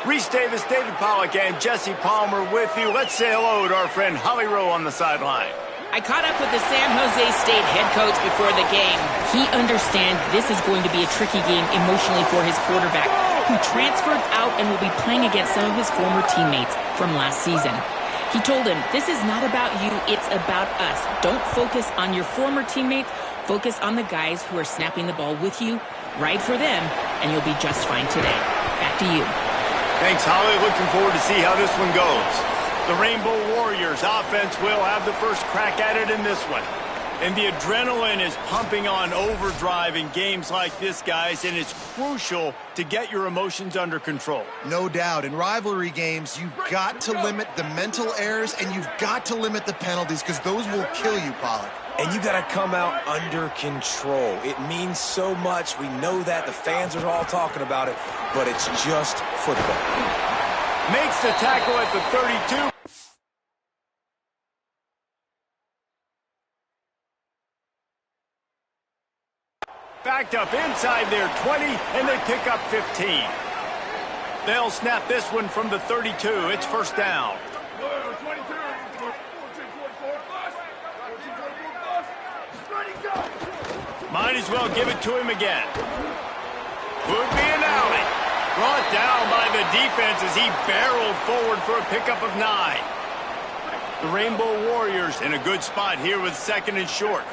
Reese Davis, David Pollack, and Jesse Palmer with you. Let's say hello to our friend Holly Rowe on the sideline. I caught up with the San Jose State head coach before the game. He understands this is going to be a tricky game emotionally for his quarterback, who transferred out and will be playing against some of his former teammates from last season. He told him, this is not about you, it's about us. Don't focus on your former teammates. Focus on the guys who are snapping the ball with you. Ride for them, and you'll be just fine today. Back to you. Thanks, Holly. Looking forward to see how this one goes. The Rainbow Warriors offense will have the first crack at it in this one. And the adrenaline is pumping on overdrive in games like this, guys, and it's crucial to get your emotions under control. No doubt. In rivalry games, you've got to limit the mental errors, and you've got to limit the penalties, because those will kill you, Pollack. And you got to come out under control. It means so much. We know that. The fans are all talking about it, but it's just football. Makes the tackle at the 32. Backed up inside their 20, and they pick up 15. They'll snap this one from the 32. It's first down. Might as well give it to him again. Would be an alley. Brought down by the defense as he barreled forward for a pickup of 9. The Rainbow Warriors in a good spot here with second and short.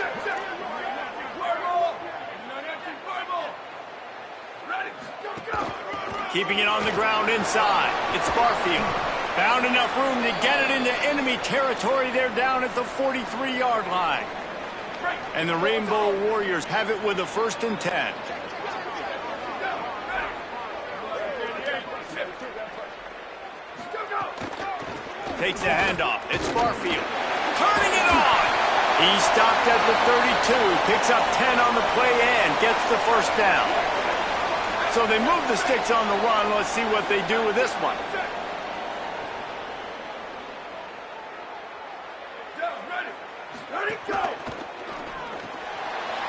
Keeping it on the ground inside. It's Barfield. Found enough room to get it into enemy territory. They're down at the 43-yard line. And the Rainbow Warriors have it with a 1st and 10. Takes a handoff. It's Barfield. Turning it on. He stopped at the 32. Picks up 10 on the play and gets the first down. So they move the sticks on the run. Let's see what they do with this one.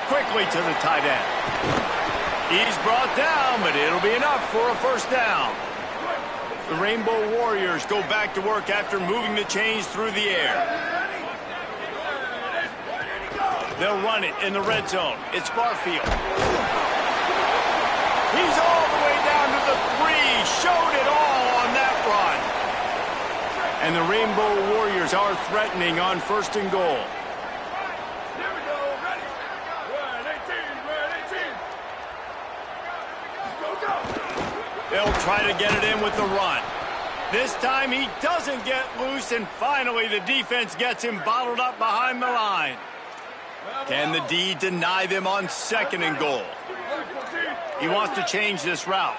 Quickly to the tight end. He's brought down, but it'll be enough for a first down. The Rainbow Warriors go back to work after moving the chains through the air. They'll run it in the red zone. It's Barfield. He's all the way down to the 3. Showed it all on that run. And the Rainbow Warriors are threatening on 1st and goal. They'll try to get it in with the run. This time he doesn't get loose, and finally the defense gets him bottled up behind the line. Can the D deny them on 2nd and goal? He wants to change this route.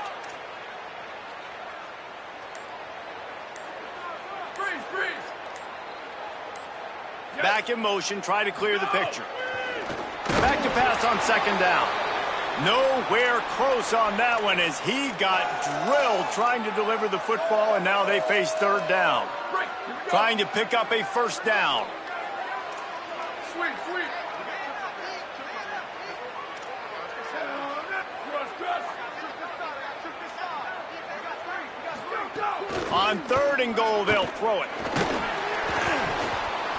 Back in motion, try to clear the picture. Back to pass on 2nd down. Nowhere close on that one as he got drilled trying to deliver the football, and now they face 3rd down. Trying to pick up a 1st down. On 3rd and goal, they'll throw it.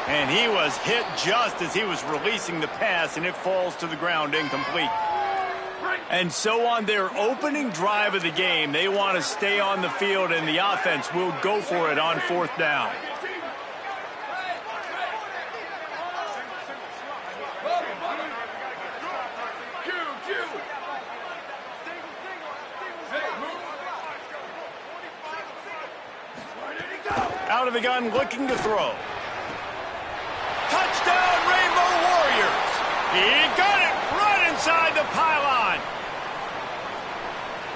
And he was hit just as he was releasing the pass, and it falls to the ground incomplete. And so on their opening drive of the game, they want to stay on the field, and the offense will go for it on 4th down. Out of the gun, looking to throw. Touchdown, Rainbow Warriors! He got it right inside the pylon.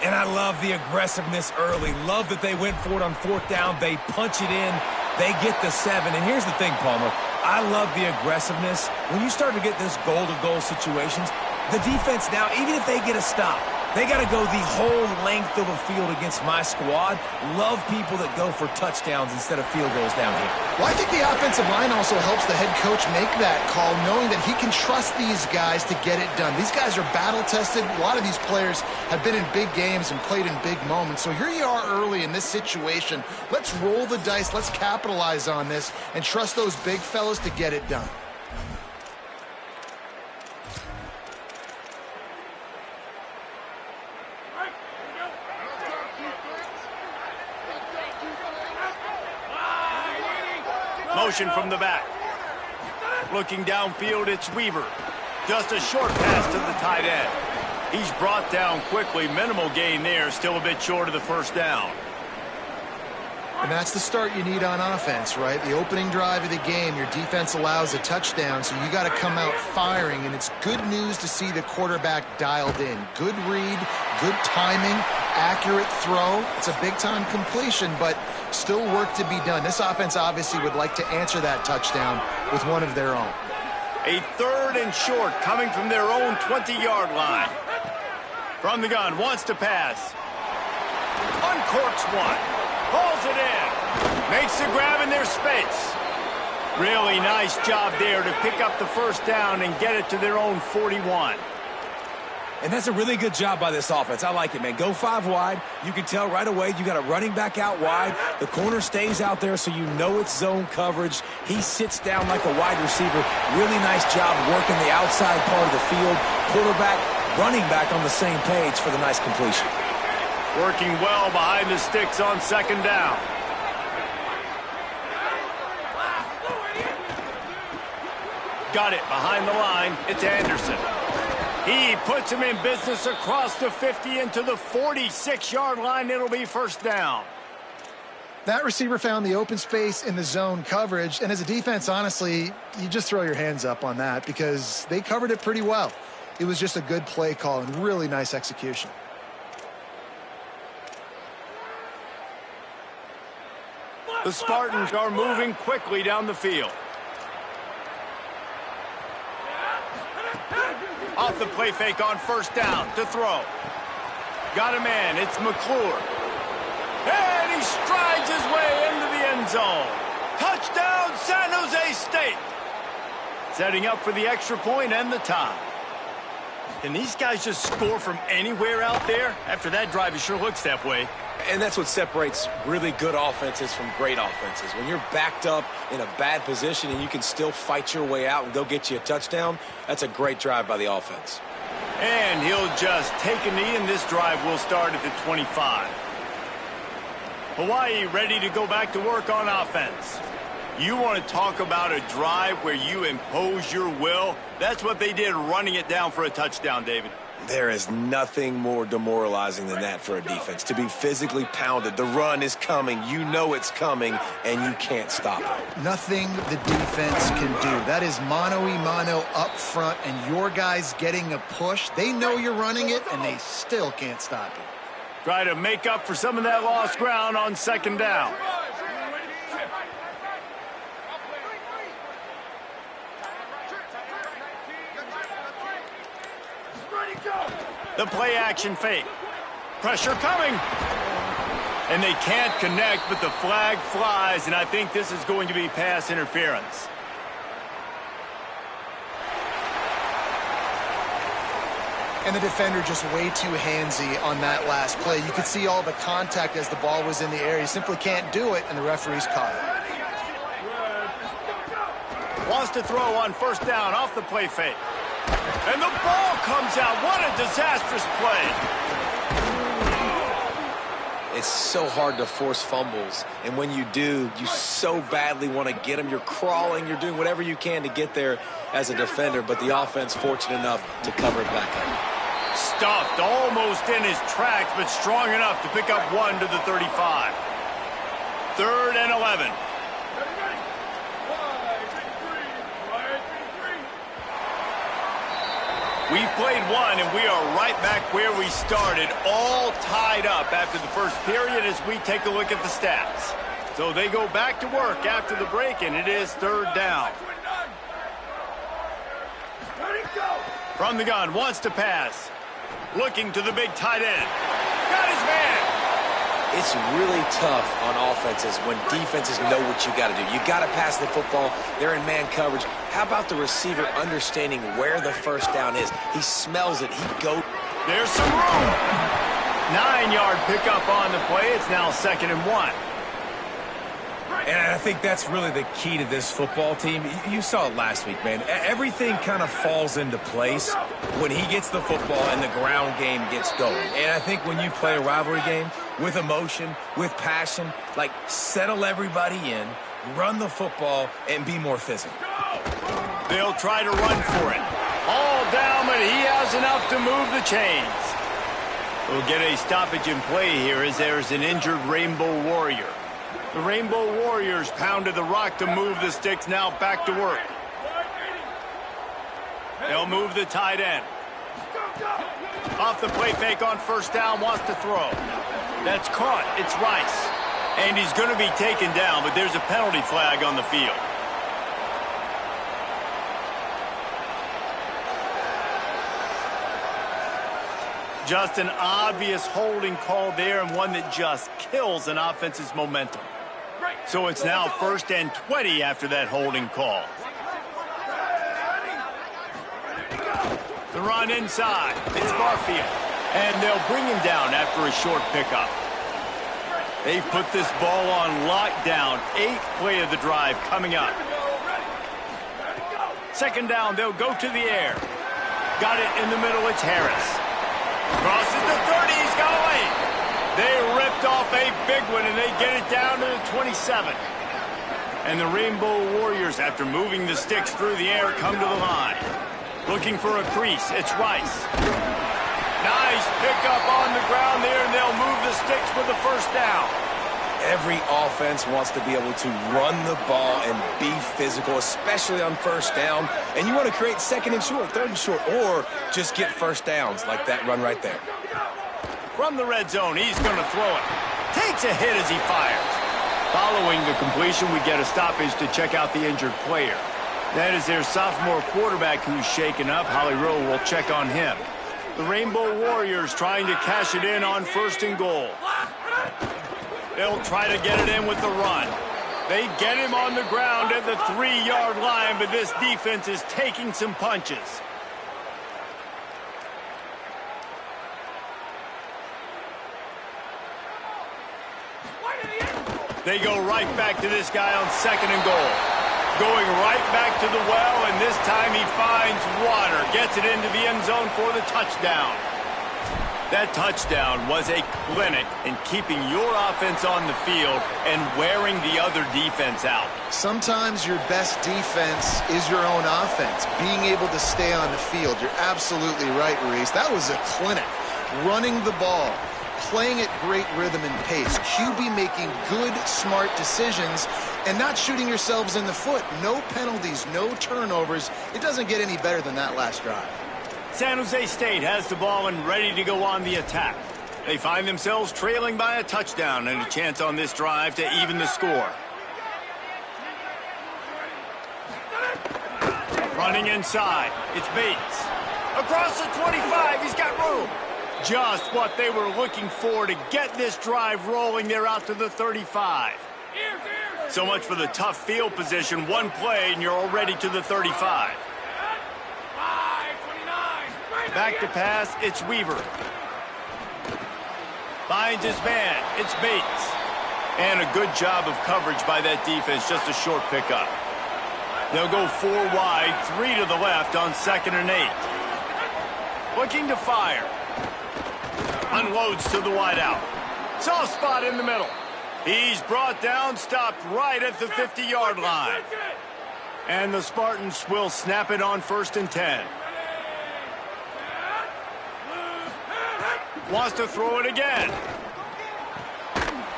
And I love the aggressiveness early. Love that they went for it on 4th down. They punch it in. They get the 7. And here's the thing, Palmer. I love the aggressiveness. When you start to get this goal-to-goal situations, the defense now, even if they get a stop, They got to go the whole length of a field against my squad. Love people that go for touchdowns instead of field goals down here. Well, I think the offensive line also helps the head coach make that call, knowing that he can trust these guys to get it done. These guys are battle-tested. A lot of these players have been in big games and played in big moments. So here you are early in this situation. Let's roll the dice. Let's capitalize on this and trust those big fellas to get it done. Motion from the back. Looking downfield, it's Weaver. Just a short pass to the tight end. He's brought down quickly. Minimal gain there. Still a bit short of the first down. And that's the start you need on offense, right? The opening drive of the game, your defense allows a touchdown, so you got to come out firing, and it's good news to see the quarterback dialed in. Good read, good timing, accurate throw. It's a big-time completion, but still work to be done. This offense obviously would like to answer that touchdown with one of their own. A 3rd and short coming from their own 20-yard line. From the gun, wants to pass. Uncorks one. Pulls it in. Makes the grab in their space. Really nice job there to pick up the first down and get it to their own 41. And that's a really good job by this offense. I like it, man. Go 5 wide. You can tell right away you got a running back out wide. The corner stays out there, so you know it's zone coverage. He sits down like a wide receiver. Really nice job working the outside part of the field. Quarterback, running back on the same page for the nice completion. Working well behind the sticks on 2nd down. Got it behind the line. It's Anderson. He puts him in business across the 50 into the 46-yard line. It'll be first down. That receiver found the open space in the zone coverage, and as a defense, honestly, you just throw your hands up on that because they covered it pretty well. It was just a good play call and really nice execution. The Spartans are moving quickly down the field. Off the play fake on first down to throw. Got a man. It's McClure. And he strides his way into the end zone. Touchdown, San Jose State. Setting up for the extra point and the tie. Can these guys just score from anywhere out there? After that drive, it sure looks that way. And that's what separates really good offenses from great offenses. When you're backed up in a bad position and you can still fight your way out and go get you a touchdown, that's a great drive by the offense. And he'll just take a knee, and this drive will start at the 25. Hawaii ready to go back to work on offense. You want to talk about a drive where you impose your will? That's what they did, running it down for a touchdown, David. There is nothing more demoralizing than that for a defense. To be physically pounded, the run is coming, you know it's coming, and you can't stop it. Nothing the defense can do. That is mano-a-mano up front, and your guys getting a push. They know you're running it, and they still can't stop it. Try to make up for some of that lost ground on 2nd down. The play action fake. Pressure coming. And they can't connect, but the flag flies, and I think this is going to be pass interference. And the defender just way too handsy on that last play. You could see all the contact as the ball was in the air. He simply can't do it, and the referee's caught it. Wants to throw on first down off the play fake. And the ball comes out. What a disastrous play. It's so hard to force fumbles, and when you do, you so badly want to get them. You're crawling, you're doing whatever you can to get there as a defender, but the offense fortunate enough to cover it back up. Stuffed almost in his tracks, but strong enough to pick up one to the 35. 3rd and 11. We've played one, and we are right back where we started, all tied up after the first period as we take a look at the stats. So they go back to work after the break, and it is 3rd down. From the gun, wants to pass. Looking to the big tight end. Got his man. It's really tough on offenses when defenses know what you got to do. You got to pass the football. They're in man coverage. How about the receiver understanding where the first down is? He smells it. He goes. There's some room. 9-yard pickup on the play. It's now 2nd and 1. And I think that's really the key to this football team. You saw it last week, man. Everything kind of falls into place when he gets the football and the ground game gets going. And I think when you play a rivalry game with emotion, with passion, like settle everybody in, run the football, and be more physical. They'll try to run for it. All down, but he has enough to move the chains. We'll get a stoppage in play here as there's an injured Rainbow Warrior. The Rainbow Warriors pounded the rock to move the sticks, now back to work. They'll move the tight end. Off the play fake on first down, wants to throw. That's caught, it's Rice. And he's going to be taken down, but there's a penalty flag on the field. Just an obvious holding call there, and one that just kills an offense's momentum. So it's now 1st and 20 after that holding call. The run inside. It's Barfield. And they'll bring him down after a short pickup. They've put this ball on lockdown. 8th play of the drive coming up. 2nd down, they'll go to the air. Got it in the middle, it's Harris. Crosses the 30, he's got away. They ripped off a big one, and they get it down to the 27. And the Rainbow Warriors, after moving the sticks through the air, come to the line. Looking for a crease, it's Rice. Nice pickup on the ground there, and they'll move the sticks for the first down. Every offense wants to be able to run the ball and be physical, especially on first down. And you want to create 2nd and short, 3rd and short, or just get first downs like that run right there. From the red zone, he's going to throw it. Takes a hit as he fires. Following the completion, we get a stoppage to check out the injured player. That is their sophomore quarterback who's shaken up. Holly Rowe will check on him. The Rainbow Warriors trying to cash it in on 1st and goal. They'll try to get it in with the run. They get him on the ground at the 3-yard line, but this defense is taking some punches. They go right back to this guy on 2nd and goal. Going right back to the well, and this time he finds water. Gets it into the end zone for the touchdown. That touchdown was a clinic in keeping your offense on the field and wearing the other defense out. Sometimes your best defense is your own offense, being able to stay on the field. You're absolutely right, Reese. That was a clinic. Running the ball, playing at great rhythm and pace. QB making good, smart decisions and not shooting yourselves in the foot. No penalties, no turnovers. It doesn't get any better than that last drive. San Jose State has the ball and ready to go on the attack. They find themselves trailing by a touchdown and a chance on this drive to even the score. Running inside, it's Bates. Across the 25, he's got room. Just what they were looking for to get this drive rolling. They're out to the 35. So much for the tough field position. One play and you're already to the 35. Back to pass, it's Weaver. Finds his man, it's Bates. And a good job of coverage by that defense, just a short pickup. They'll go 4 wide, 3 to the left on 2nd and 8. Looking to fire. Unloads to the wideout. Soft spot in the middle. He's brought down, stopped right at the 50-yard line. And the Spartans will snap it on 1st and 10. Wants to throw it again.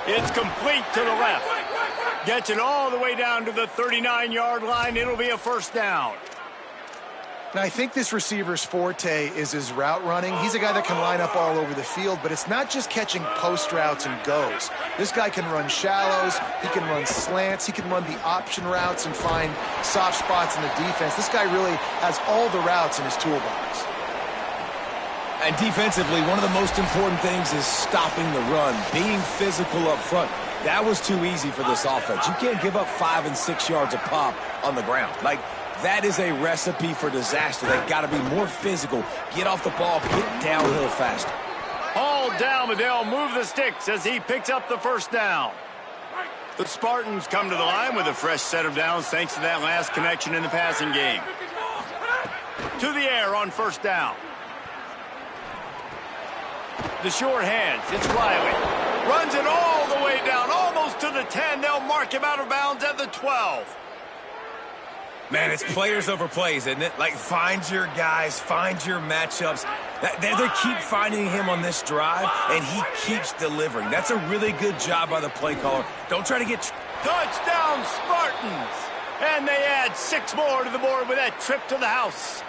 It's complete to the left. Gets it all the way down to the 39-yard line. It'll be a first down. Now, I think this receiver's forte is his route running. He's a guy that can line up all over the field, but it's not just catching post routes and goes. This guy can run shallows, he can run slants, he can run the option routes and find soft spots in the defense. This guy really has all the routes in his toolbox. And defensively, one of the most important things is stopping the run, being physical up front. That was too easy for this offense. You can't give up 5 and 6 yards a pop on the ground. Like, that is a recipe for disaster. They've got to be more physical, get off the ball, get downhill faster. Hauled down, but they'll move the sticks as he picks up the first down. The Spartans come to the line with a fresh set of downs thanks to that last connection in the passing game. To the air on first down. The short hands, it's Riley. Runs it all the way down, almost to the 10. They'll mark him out of bounds at the 12. Man, it's players over plays, isn't it? Like, find your guys, find your matchups. They keep finding him on this drive, and he keeps delivering. That's a really good job by the play caller. Don't try to get... Touchdown, Spartans! And they add 6 more to the board with that trip to the house.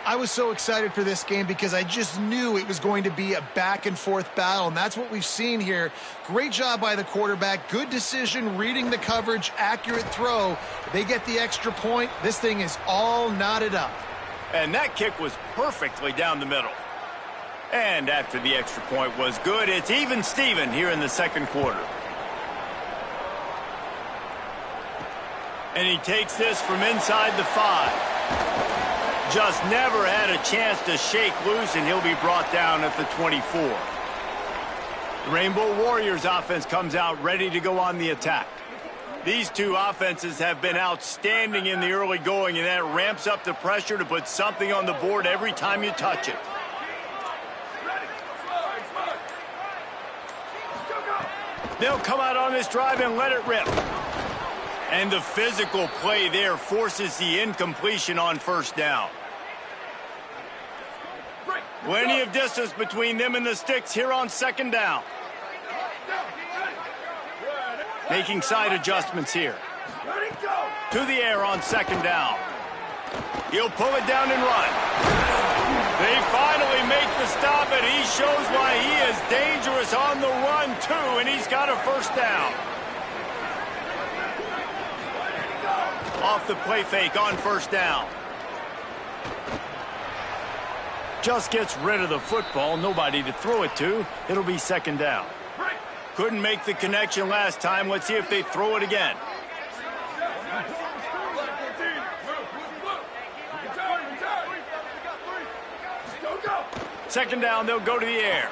I was so excited for this game because I just knew it was going to be a back-and-forth battle, and that's what we've seen here. Great job by the quarterback. Good decision, reading the coverage, accurate throw. They get the extra point. This thing is all knotted up. And that kick was perfectly down the middle. And after the extra point was good, it's even Steven here in the second quarter. And he takes this from inside the 5. Just never had a chance to shake loose, and he'll be brought down at the 24. The Rainbow Warriors offense comes out ready to go on the attack. These two offenses have been outstanding in the early going, and that ramps up the pressure to put something on the board every time you touch it. They'll come out on this drive and let it rip. And the physical play there forces the incompletion on first down. Plenty of distance between them and the sticks here on second down. Making side adjustments here. To the air on second down. He'll pull it down and run. They finally make the stop, and he shows why he is dangerous on the run, too, and he's got a first down. Off the play fake on first down. Just gets rid of the football, nobody to throw it to. It'll be second down. Couldn't make the connection last time. Let's see if they throw it again. Second down, they'll go to the air.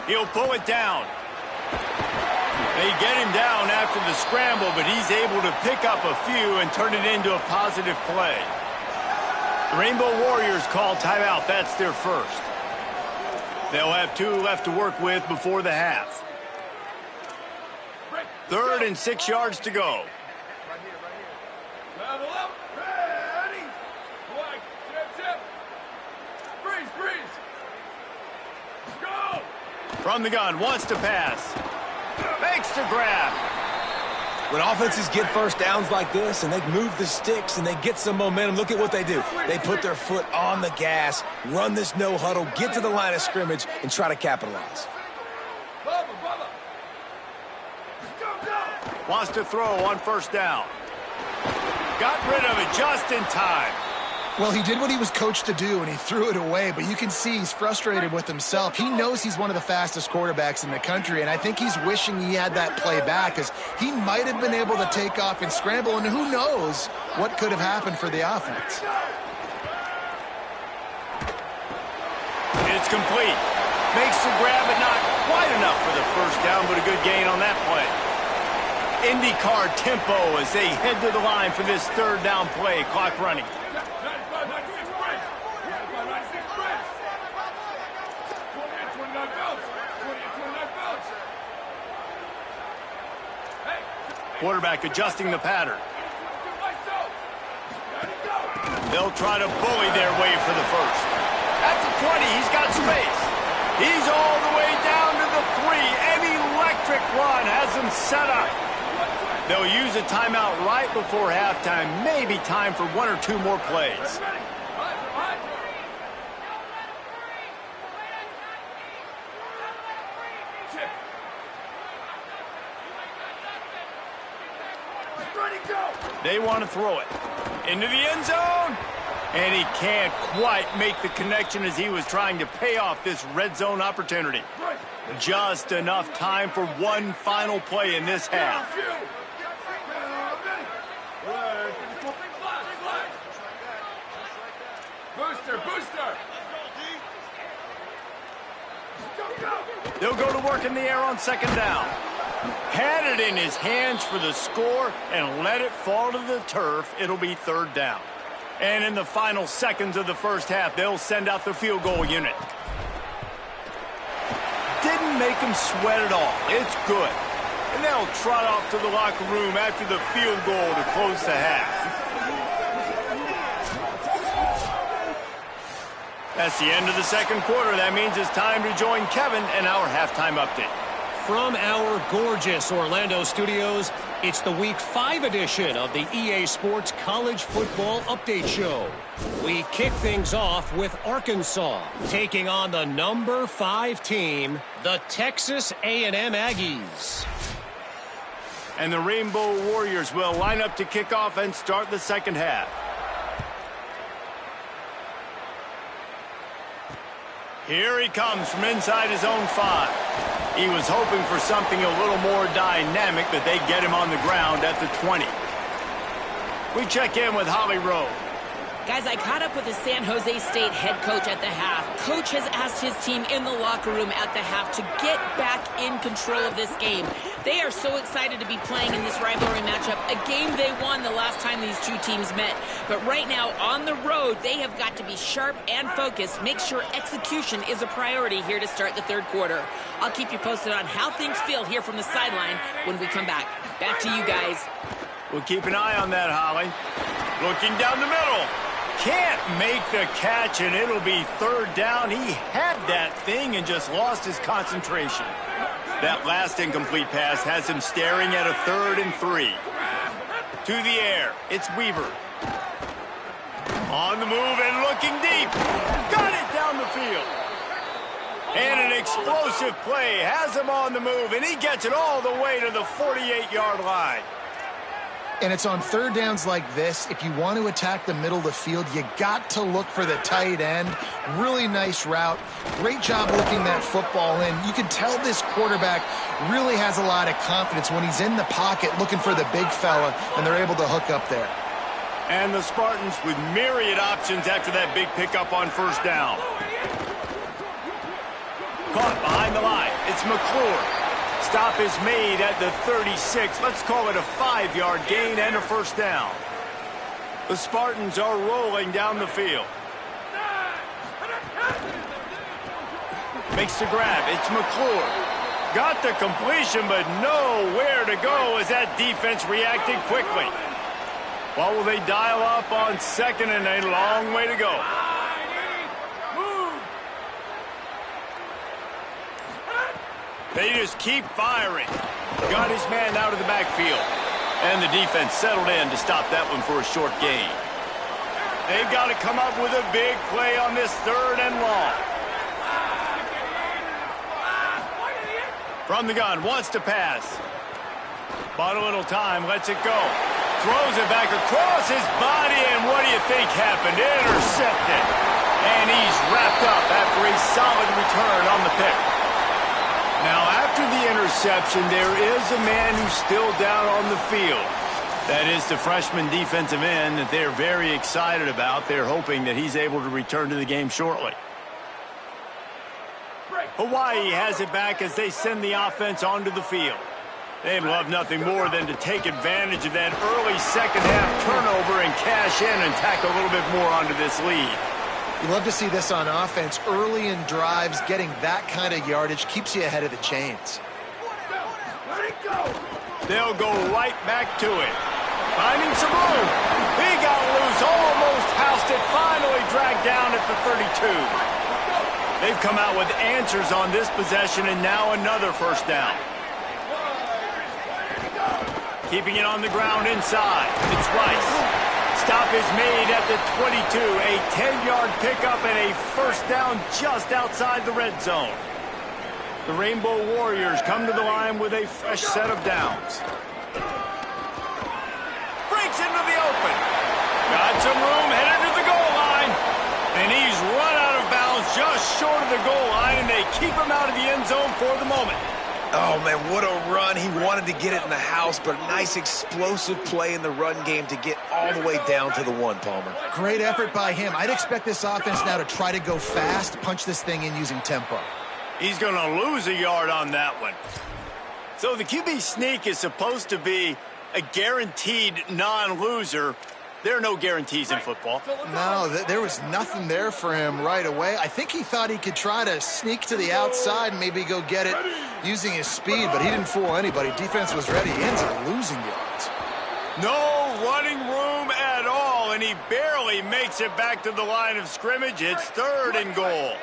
He'll pull it down. They get him down after the scramble, but he's able to pick up a few and turn it into a positive play. The Rainbow Warriors call timeout. That's their first. They'll have 2 left to work with before the half. 3rd and 6 yards to go. Level up. Ready. Black. Tip. Freeze. Go. From the gun, wants to pass. Makes the grab. When offenses get first downs like this and they move the sticks and they get some momentum, look at what they do. They put their foot on the gas, run this no huddle, get to the line of scrimmage, and try to capitalize. Bubba. Go. Wants to throw on first down. Got rid of it just in time. Well, he did what he was coached to do, and he threw it away, but you can see he's frustrated with himself. He knows he's one of the fastest quarterbacks in the country, and I think he's wishing he had that play back, because he might have been able to take off and scramble, and who knows what could have happened for the offense. It's complete. Makes the grab, but not quite enough for the first down, but a good gain on that play. IndyCar tempo as they head to the line for this 3rd down play. Clock running. 96 Braves. 96 Braves. 28-29 Bills. 28-29 Bills. Hey. Quarterback adjusting the pattern. Myself. Ready, go. They'll try to bully their way for the first. At the 20, he's got space. He's all the way down to the 3. An electric run has him set up. They'll use a timeout right before halftime. Maybe time for 1 or 2 more plays. Ready, go. They want to throw it. Into the end zone. And he can't quite make the connection as he was trying to pay off this red zone opportunity. Just enough time for one final play in this half. Booster! They'll go to work in the air on second down. Had it in his hands for the score and let it fall to the turf. It'll be third down. And in the final seconds of the first half, they'll send out the field goal unit. Didn't make him sweat at all. It's good. And they'll trot off to the locker room after the field goal to close the half. That's the end of the second quarter. That means it's time to join Kevin and our halftime update. From our gorgeous Orlando studios, it's the Week 5 edition of the EA Sports College Football Update Show. We kick things off with Arkansas taking on the number 5 team, the Texas A&M Aggies. And the Rainbow Warriors will line up to kick off and start the second half. Here he comes from inside his own 5. He was hoping for something a little more dynamic, but they get him on the ground at the 20. We check in with Holly Rowe. Guys, I caught up with the San Jose State head coach at the half. Coach has asked his team in the locker room at the half to get back in control of this game. They are so excited to be playing in this rivalry matchup, a game they won the last time these two teams met. But right now, on the road, they have got to be sharp and focused, make sure execution is a priority here to start the third quarter. I'll keep you posted on how things feel here from the sideline when we come back. Back to you guys. We'll keep an eye on that, Holly. Looking down the middle. Can't make the catch, and it'll be third down. He had that thing and just lost his concentration. That last incomplete pass has him staring at a 3rd and 3. To the air, it's Weaver. On the move and looking deep. Got it down the field. And an explosive play has him on the move, and he gets it all the way to the 48-yard line. And it's on third downs like this. If you want to attack the middle of the field, you got to look for the tight end. Really nice route. Great job looking that football in. You can tell this quarterback really has a lot of confidence when he's in the pocket looking for the big fella, and they're able to hook up there. And the Spartans with myriad options after that big pickup on first down. Caught behind the line. It's McClure. Stop is made at the 36. Let's call it a 5-yard gain and a first down. The Spartans are rolling down the field. Makes the grab. It's McClure. Got the completion, but nowhere to go as that defense reacted quickly. What will they dial up on second and a long way to go? They just keep firing. Got his man out of the backfield. And the defense settled in to stop that one for a short gain. They've got to come up with a big play on this 3rd and long. From the gun, wants to pass. Bought a little time, lets it go. Throws it back across his body, and what do you think happened? Intercepted. And he's wrapped up after a solid return on the pick. Now, after the interception, there is a man who's still down on the field. That is the freshman defensive end that they're very excited about. They're hoping that he's able to return to the game shortly. Hawaii has it back as they send the offense onto the field. They'd love nothing more than to take advantage of that early second-half turnover and cash in and tack a little bit more onto this lead. You love to see this on offense. Early in drives, getting that kind of yardage keeps you ahead of the chains. They'll go right back to it. Finding some room. He got loose, almost housed it, finally dragged down at the 32. They've come out with answers on this possession, and now another first down. Keeping it on the ground inside. It's Rice. Stop is made at the 22. A 10-yard pickup and a first down just outside the red zone. The Rainbow Warriors come to the line with a fresh set of downs. Breaks into the open. Got some room, headed to the goal line. the goal line, and they keep him out of the end zone for the moment. Oh, man, what a run. He wanted to get it in the house, but a nice explosive play in the run game to get all the way down to the 1, Palmer. Great effort by him. I'd expect this offense now to try to go fast, punch this thing in using tempo. He's going to lose a yard on that one. So the QB sneak is supposed to be a guaranteed non-loser. There are no guarantees in football. No, there was nothing there for him right away. I think he thought he could try to sneak to the outside and maybe go get it using his speed, but he didn't fool anybody. Defense was ready. He ends up losing yards. No running room at all, and he barely makes it back to the line of scrimmage. It's 3rd and goal.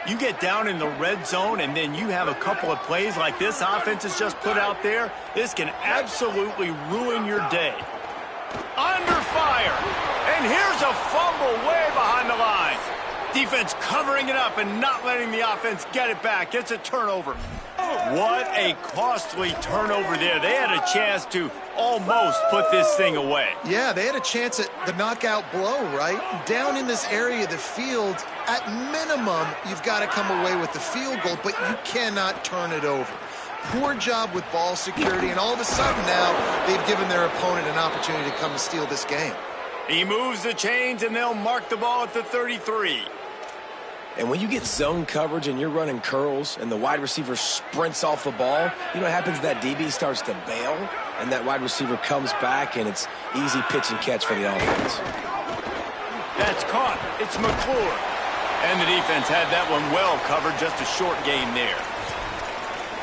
You get down in the red zone, and then you have a couple of plays like this offense has just put out there. This can absolutely ruin your day. Under fire, and here's a fumble way behind the lines. Defense covering it up and not letting the offense get it back. It's a turnover. What a costly turnover there. They had a chance to almost put this thing away. Yeah, they had a chance at the knockout blow, right? Down in this area of the field, at minimum, you've got to come away with the field goal, but you cannot turn it over. Poor job with ball security, and all of a sudden now they've given their opponent an opportunity to come and steal this game. He moves the chains, and they'll mark the ball at the 33. And when you get zone coverage and you're running curls and the wide receiver sprints off the ball, you know what happens? That DB starts to bail, and that wide receiver comes back, and it's easy pitch and catch for the offense. That's caught. It's McClure. And the defense had that one well covered. Just a short gain there.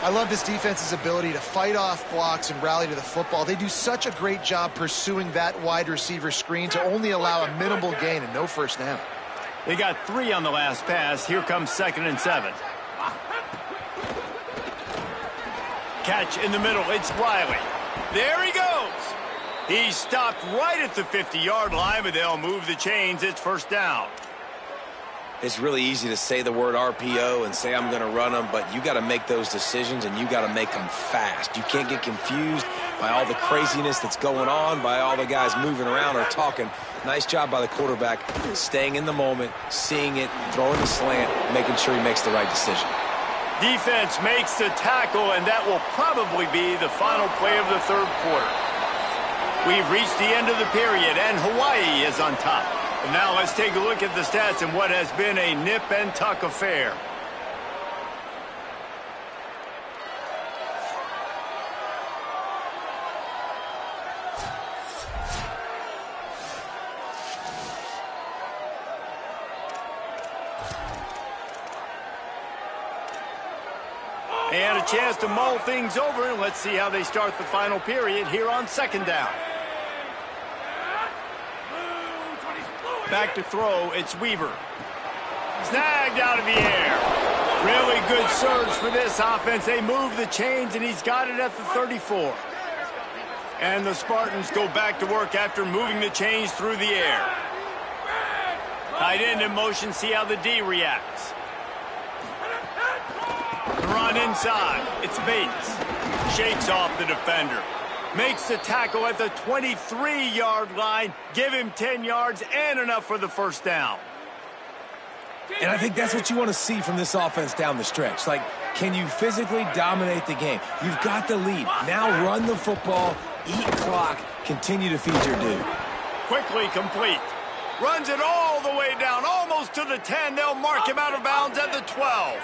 I love this defense's ability to fight off blocks and rally to the football. They do such a great job pursuing that wide receiver screen to only allow a minimal gain and no first down. They got 3 on the last pass. Here comes 2nd and 7. Catch in the middle. It's Riley. There he goes. He stopped right at the 50-yard line, but they'll move the chains. It's 1st down. It's really easy to say the word RPO and say I'm going to run them, but you got to make those decisions, and you got to make them fast. You can't get confused by all the craziness that's going on, by all the guys moving around or talking. Nice job by the quarterback, staying in the moment, seeing it, throwing the slant, making sure he makes the right decision. Defense makes the tackle, and that will probably be the final play of the 3rd quarter. We've reached the end of the period, and Hawaii is on top. And now let's take a look at the stats in what has been a nip-and-tuck affair. They had a chance to mull things over, and let's see how they start the final period here on 2nd down. Back to throw, it's Weaver. Snagged out of the air. Really good surge for this offense. They move the chains, and he's got it at the 34. And the Spartans go back to work after moving the chains through the air. Tight end in motion, see how the D reacts. The run inside, it's Bates. Shakes off the defender. Makes the tackle at the 23-yard line. Give him 10 yards and enough for the 1st down. And I think that's what you want to see from this offense down the stretch. Like, can you physically dominate the game? You've got the lead. Now run the football, eat clock, continue to feed your dude. Quickly complete. Runs it all the way down, almost to the 10. They'll mark him out of bounds at the 12.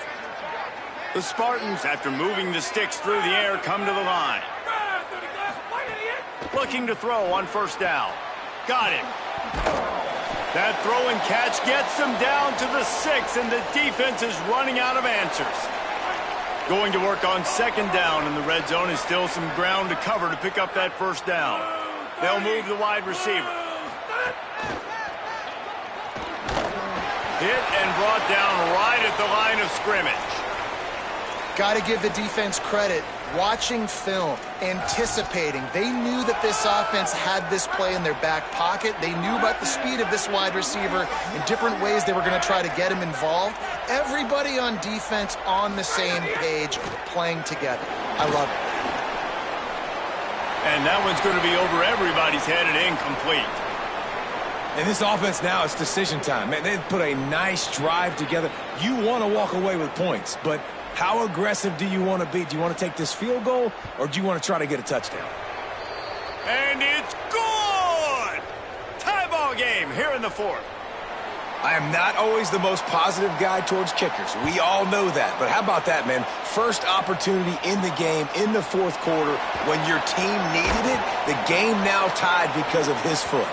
The Spartans, after moving the sticks through the air, come to the line. Looking to throw on 1st down. Got him. That throw and catch gets them down to the 6, and the defense is running out of answers. Going to work on 2nd down, and the red zone is still some ground to cover to pick up that 1st down. They'll move the wide receiver. Hit and brought down right at the line of scrimmage. Got to give the defense credit. Watching film, anticipating. They knew that this offense had this play in their back pocket. They knew about the speed of this wide receiver in different ways they were going to try to get him involved. Everybody on defense on the same page, playing together. I love it. And that one's going to be over everybody's head and incomplete. And this offense now, it's decision time. Man, they've put a nice drive together. You want to walk away with points, but how aggressive do you want to be? Do you want to take this field goal, or do you want to try to get a touchdown? And it's good! Tie ball game here in the fourth. I am not always the most positive guy towards kickers. We all know that. But how about that, man? First opportunity in the game, in the fourth quarter, when your team needed it, the game now tied because of his foot.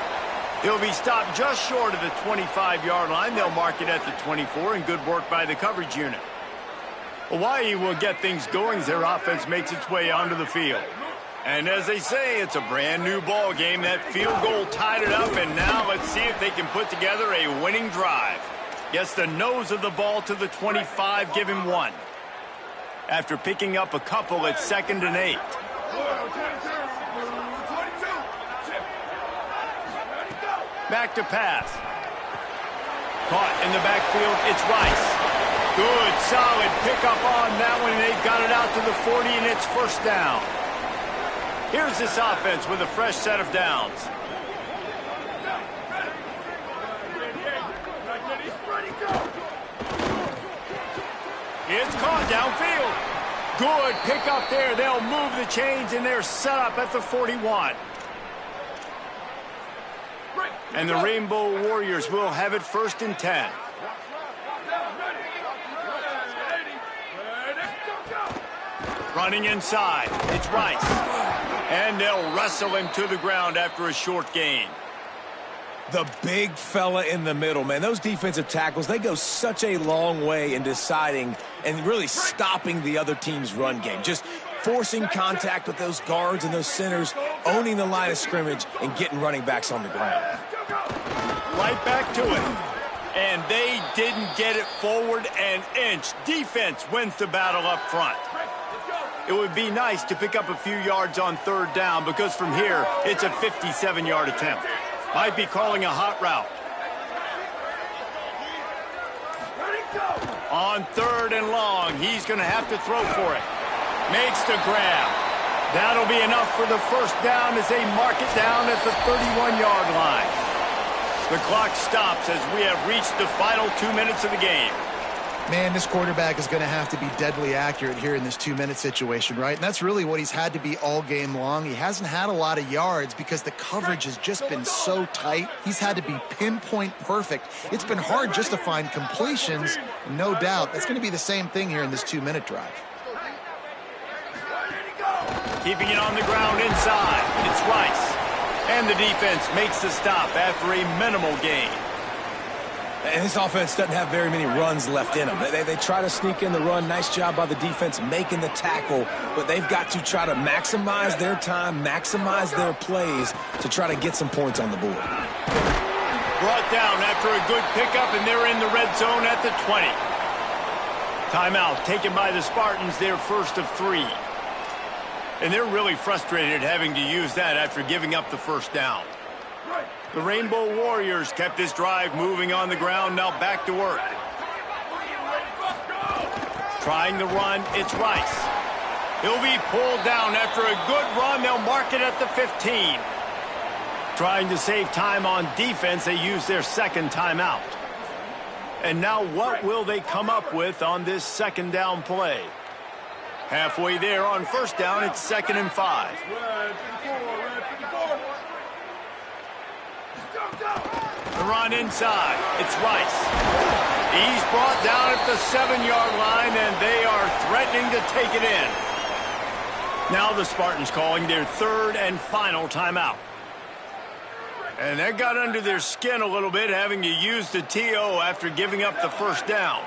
He'll be stopped just short of the 25-yard line. They'll mark it at the 24, and good work by the coverage unit. Hawaii will get things going as their offense makes its way onto the field. And as they say, it's a brand new ball game. That field goal tied it up, and now let's see if they can put together a winning drive. Gets the nose of the ball to the 25, give him one. After picking up a couple, it's 2nd and 8. Back to pass. Caught in the backfield, it's Rice. Good, solid pickup on that one, and they've got it out to the 40, and it's first down. Here's this offense with a fresh set of downs. It's caught downfield. Good pickup there. They'll move the chains, and they're set up at the 41. And the Rainbow Warriors will have it 1st and 10. Running inside, it's Rice. And they'll wrestle him to the ground after a short gain. The big fella in the middle, man. Those defensive tackles, they go such a long way in deciding and really stopping the other team's run game. Just forcing contact with those guards and those centers, owning the line of scrimmage, and getting running backs on the ground. Right back to it. And they didn't get it forward an inch. Defense wins the battle up front. It would be nice to pick up a few yards on 3rd down, because from here, it's a 57-yard attempt. Might be calling a hot route. On 3rd and long, he's going to have to throw for it. Makes the grab. That'll be enough for the first down as they mark it down at the 31-yard line. The clock stops as we have reached the final 2 minutes of the game. Man, this quarterback is going to have to be deadly accurate here in this 2-minute situation, right? And that's really what he's had to be all game long. He hasn't had a lot of yards because the coverage has just been so tight. He's had to be pinpoint perfect. It's been hard just to find completions. No doubt. That's going to be the same thing here in this 2-minute drive. Keeping it on the ground inside. It's Rice. And the defense makes the stop after a minimal gain. And this offense doesn't have very many runs left in them. They try to sneak in the run. Nice job by the defense making the tackle. But they've got to try to maximize their time, maximize their plays to try to get some points on the board. Brought down after a good pickup, and they're in the red zone at the 20. Timeout taken by the Spartans, their first of 3. And they're really frustrated having to use that after giving up the first down. The Rainbow Warriors kept this drive moving on the ground, now back to work. Trying the run, it's Rice. He'll be pulled down after a good run. They'll mark it at the 15. Trying to save time on defense, they use their 2nd timeout. And now what will they come up with on this 2nd down play? Halfway there on 1st down, it's 2nd and 5. The run inside. It's Rice. He's brought down at the 7-yard line, and they are threatening to take it in. Now the Spartans calling their 3rd and final timeout. And that got under their skin a little bit, having to use the TO after giving up the first down.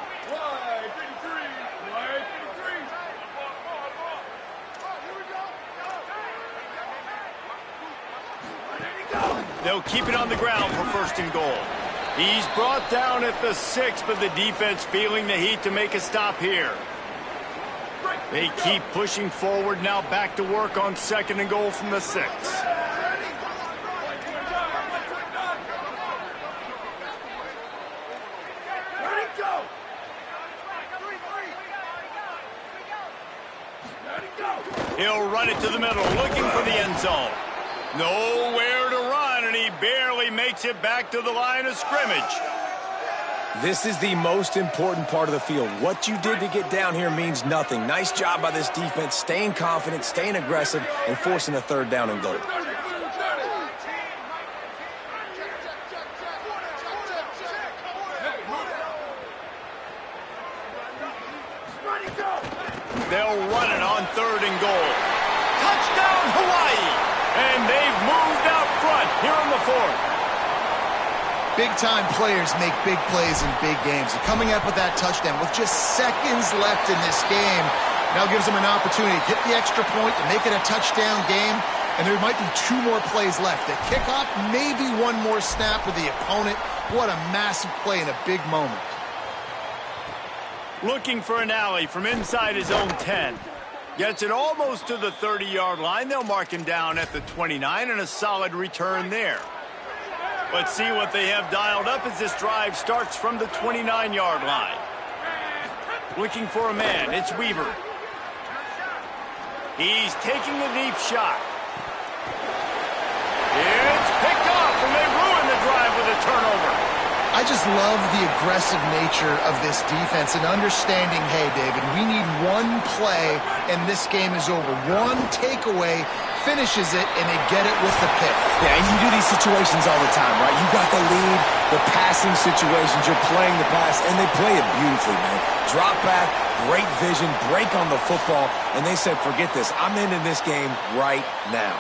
They'll keep it on the ground for 1st and goal. He's brought down at the 6, but the defense feeling the heat to make a stop here. They keep pushing forward, now back to work on 2nd and goal from the 6. He'll run it to the middle, looking for the end zone. Nowhere to run, and he barely makes makes it back to the line of scrimmage. This is the most important part of the field. What you did to get down here means nothing. Nice job by this defense, staying confident, staying aggressive, and forcing a third down and goal. They'll run it on 3rd and goal. Touchdown, Hawaii! And they've moved out front here in the 4th. Big-time players make big plays in big games. And coming up with that touchdown with just seconds left in this game now gives them an opportunity to hit the extra point and make it a touchdown game. And there might be 2 more plays left. The kickoff, maybe 1 more snap with the opponent. What a massive play in a big moment. Looking for an alley from inside his own 10. Gets it almost to the 30-yard line. They'll mark him down at the 29 and a solid return there. Let's see what they have dialed up as this drive starts from the 29-yard line. Looking for a man. It's Weaver. He's taking a deep shot. It's picked off, and they ruin the drive with a turnover. I just love the aggressive nature of this defense and understanding, hey, David, we need 1 play and this game is over. 1 takeaway finishes it and they get it with the pick. Yeah, and you do these situations all the time, right? You got the lead, the passing situations, you're playing the pass, and they play it beautifully, man. Drop back, great vision, break on the football, and they said, forget this. I'm ending this game right now.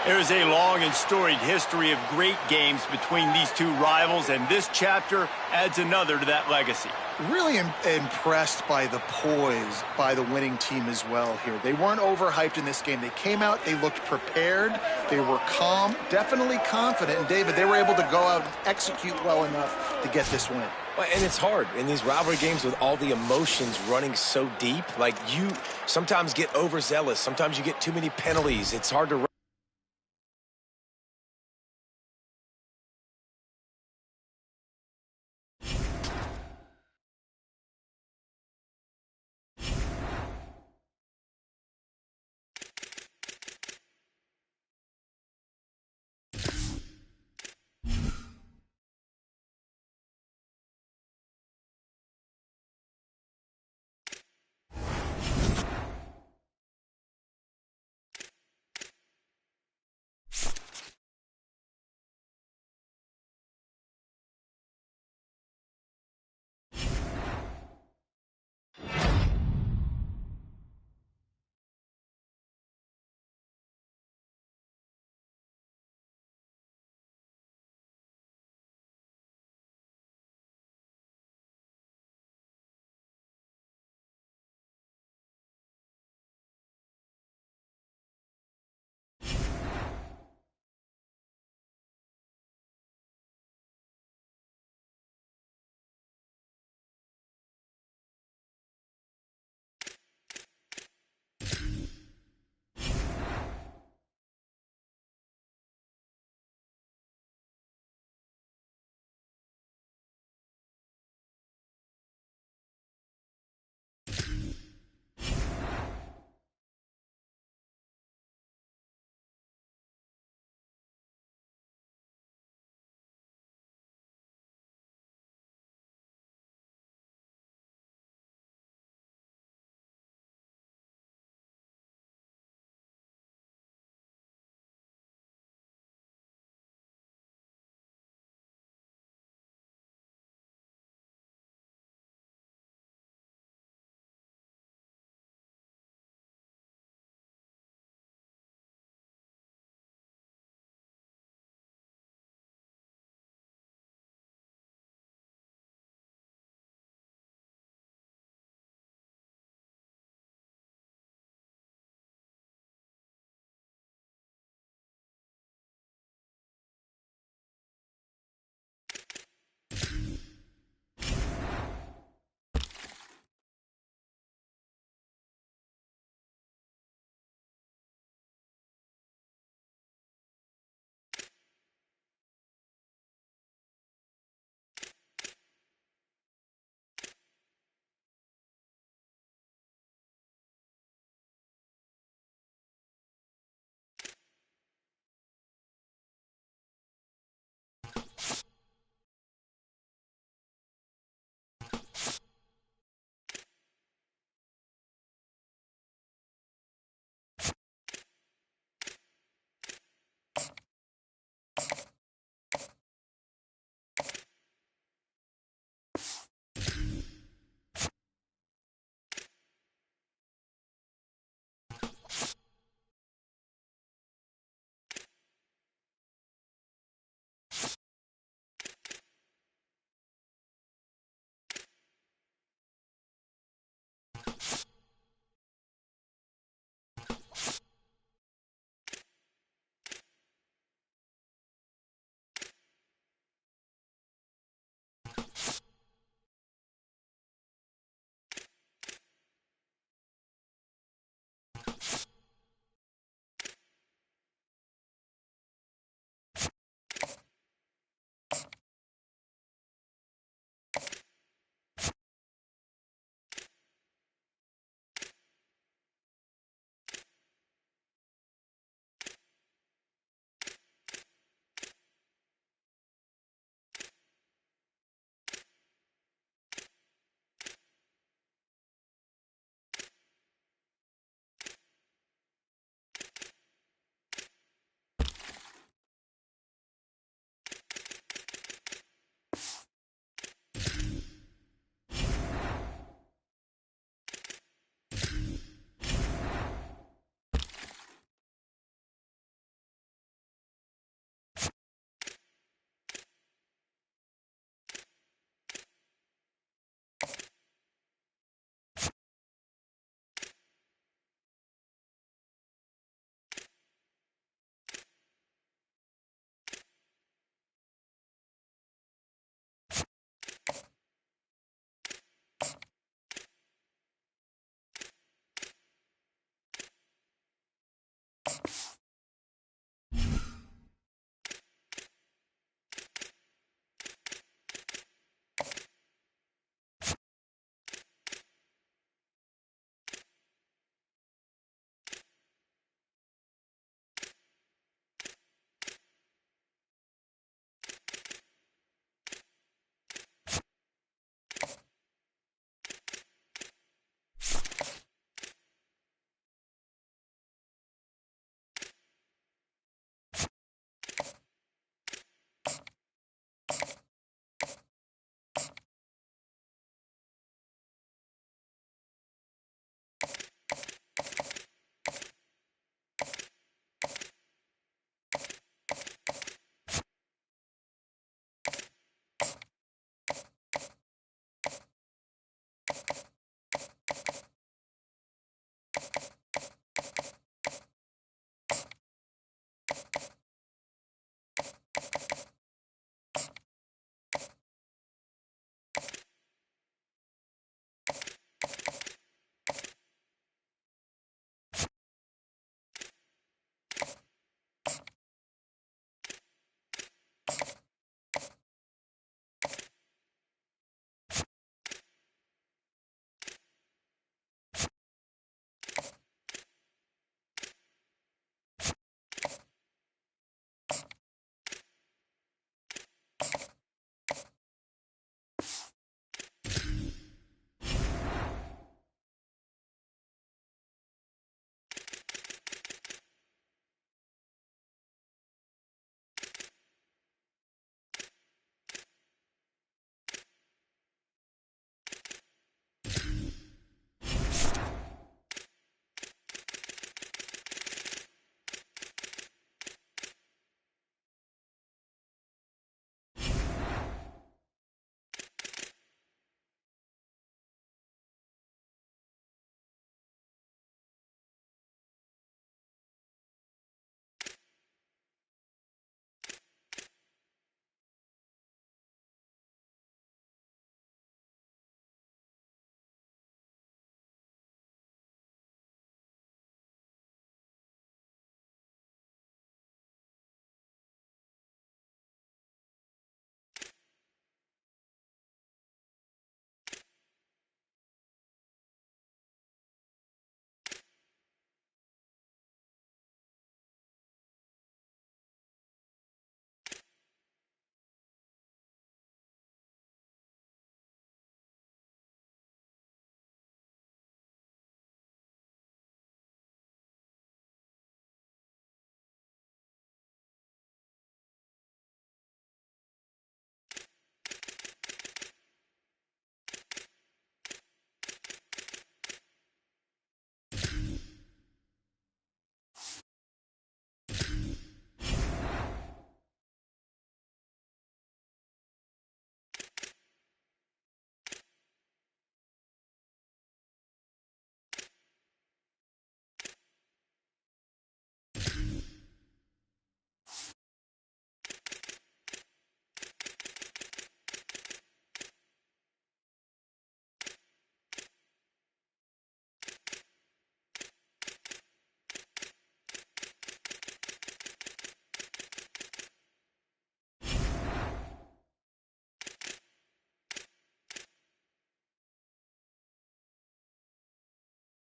There's a long and storied history of great games between these 2 rivals, and this chapter adds another to that legacy. Really impressed by the poise by the winning team as well here. They weren't overhyped in this game. They came out, they looked prepared, they were calm, definitely confident. And, David, they were able to go out and execute well enough to get this win. And it's hard in these rivalry games with all the emotions running so deep. Like, you sometimes get overzealous. Sometimes you get too many penalties. It's hard to